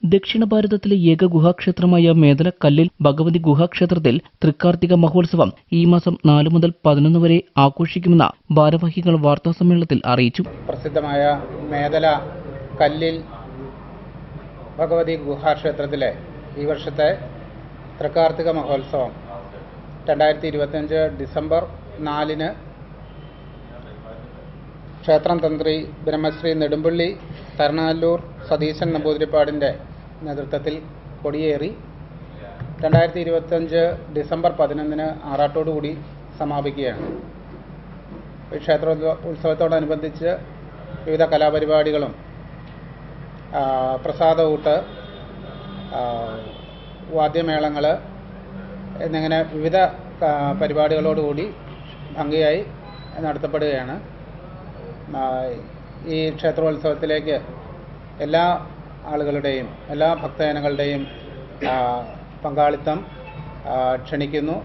ദക്ഷിണ ഭാരതത്തിലെ ഏക ഗുഹാക്ഷേത്രമായ മേദലക്കല്ലിൽ ഭഗവതി ഗുഹാക്ഷേത്രത്തിൽ തൃക്കാർത്തിക മഹോത്സവം ഈ മാസം 4 മുതൽ 11 വരെ ആഘോഷിക്കുമെന്ന് ഭാരവാഹികൾ വാർത്താസമ്മേളനത്തിൽ അറിയിച്ചു. പ്രസിദ്ധമായ മേദല കല്ലിൽ ഭഗവതി ഗുഹാക്ഷേത്രത്തിലെ ഈ വർഷത്തെ തൃക്കാർത്തിക മഹോത്സവം 2025 ഡിസംബർ 4-ന് ക്ഷേത്രം തന്ത്രി ബ്രഹ്മശ്രീ നെടുമ്പള്ളി തരണനല്ലൂർ സതീശൻ നമ്പൂതിരിപ്പാടിൻ്റെ നേതൃത്വത്തിൽ കൊടിയേറി 2025 ഡിസംബർ 11-ന് ആറാട്ടോടുകൂടി സമാപിക്കുകയാണ്. ക്ഷേത്രോത്സവത്തോടനുബന്ധിച്ച് വിവിധ കലാപരിപാടികളും പ്രസാദകൂട്ട്, വാദ്യമേളങ്ങൾ എന്നിങ്ങനെ വിവിധ പരിപാടികളോടുകൂടി ഭംഗിയായി നടത്തപ്പെടുകയാണ്. ഈ ക്ഷേത്രോത്സവത്തിലേക്ക് എല്ലാ ആളുകളുടെയും എല്ലാ ഭക്തജനങ്ങളുടെയും പങ്കാളിത്തം ക്ഷണിക്കുന്നു.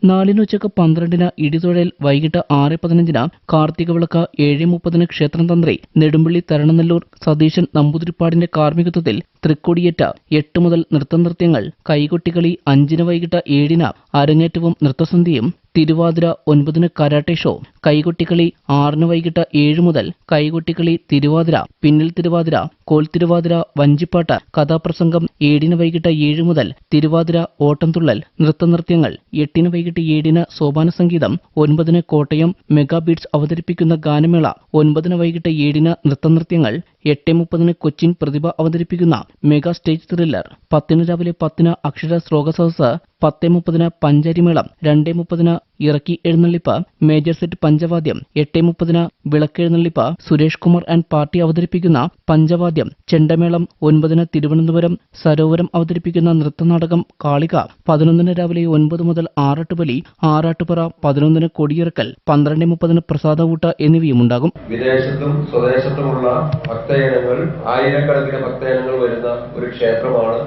4-ന് ഉച്ചയ്ക്ക് 12-ന് ഇടിതൊഴൽ, വൈകിട്ട് 6:15-ന് കാർത്തിക വിളക്ക്, 7:30-ന് ക്ഷേത്രം തന്ത്രി നെടുമ്പള്ളി തരണനല്ലൂർ സതീശൻ നമ്പൂതിരിപ്പാടിന്റെ കാർമ്മികത്വത്തിൽ തൃക്കൊടിയേറ്റ്, 8 മുതൽ നൃത്തനൃത്യങ്ങൾ, കൈകൊട്ടിക്കളി, 5-ന് വൈകിട്ട് 7-ന് അരങ്ങേറ്റവും നൃത്തസന്ധ്യയും, തിരുവാതിര, 9-ന് കരാട്ടെ ഷോ, കൈകൊട്ടിക്കളി, 6-ന് വൈകിട്ട് 7 മുതൽ കൈകൊട്ടിക്കളി, തിരുവാതിര, പിന്നിൽ തിരുവാതിര, കോൽ തിരുവാതിര, വഞ്ചിപ്പാട്ട്, കഥാപ്രസംഗം, 7-ന് വൈകിട്ട് 7 മുതൽ തിരുവാതിര, ഓട്ടംതുള്ളൽ, നൃത്തനൃത്യങ്ങൾ, 8-ന് വൈകിട്ട് 7-ന് സോപാന സംഗീതം, 9-ന് കോട്ടയം മെഗാ ബീറ്റ്സ് അവതരിപ്പിക്കുന്ന ഗാനമേള, 9-ന് വൈകിട്ട് 7-ന് നൃത്തനൃത്യങ്ങൾ, 8:30-ന് കൊച്ചിൻ പ്രതിഭ അവതരിപ്പിക്കുന്ന മെഗാ സ്റ്റേജ് ത്രില്ലർ, 10-ന് രാവിലെ 10-ന് അക്ഷര ശ്ലോകസദസ്സ്, 10:30-ന് പഞ്ചാരിമേളം, 2:30-ന് ഇറക്കി എഴുന്നള്ളിപ്പ്, മേജർ സെറ്റ് പഞ്ചവാദ്യം, 8:30-ന് വിളക്കെഴുന്നള്ളിപ്പ്, സുരേഷ് കുമാർ ആൻഡ് പാർട്ടി അവതരിപ്പിക്കുന്ന പഞ്ചവാദ്യം, ചെണ്ടമേളം, 9-ന് തിരുവനന്തപുരം സരോവരം അവതരിപ്പിക്കുന്ന നൃത്തനാടകം കാളിക, 11-ന് രാവിലെ 9 മുതൽ ആറാട്ടുബലി, ആറാട്ടുപറ, 11-ന് കൊടിയിറക്കൽ, 12:30-ന് പ്രസാദകൂട്ട് എന്നിവയുമുണ്ടാകും. വിദേശത്തും സ്വദേശത്തുമുള്ള ഭക്തജനങ്ങൾ, ആയിരക്കണക്കിന് ഭക്തജനങ്ങൾ വരുന്ന ഒരു ക്ഷേത്രമാണ്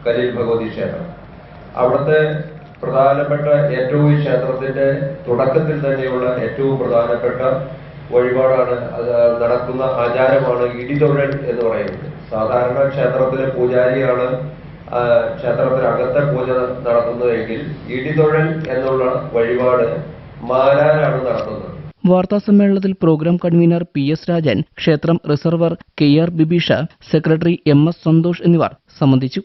കല്ലിൽ ഭഗവതി ക്ഷേത്രം. അവിടുത്തെ പ്രധാനപ്പെട്ട ഏറ്റവും ഈ ക്ഷേത്രത്തിന്റെ തുടക്കത്തിൽ തന്നെയുള്ള ഏറ്റവും പ്രധാനപ്പെട്ട വഴിപാടാണ്, നടക്കുന്ന ആചാരമാണ് ഇടിതൊഴൽ എന്ന് പറയുന്നത്. സാധാരണ ക്ഷേത്രത്തിലെ പൂജാരിയാണ് ക്ഷേത്രത്തിനകത്തെ പൂജ നടത്തുന്നതെങ്കിൽ ഇടിതൊഴൽ എന്നുള്ള വഴിപാട് മാരാനാണ് നടത്തുന്നത്. വാർത്താസമ്മേളനത്തിൽ പ്രോഗ്രാം കൺവീനർ PS രാജൻ, ക്ഷേത്രം റിസർവർ KR Bibeesha, secretary MS Santhosh എന്നിവർ സംബന്ധിച്ചു.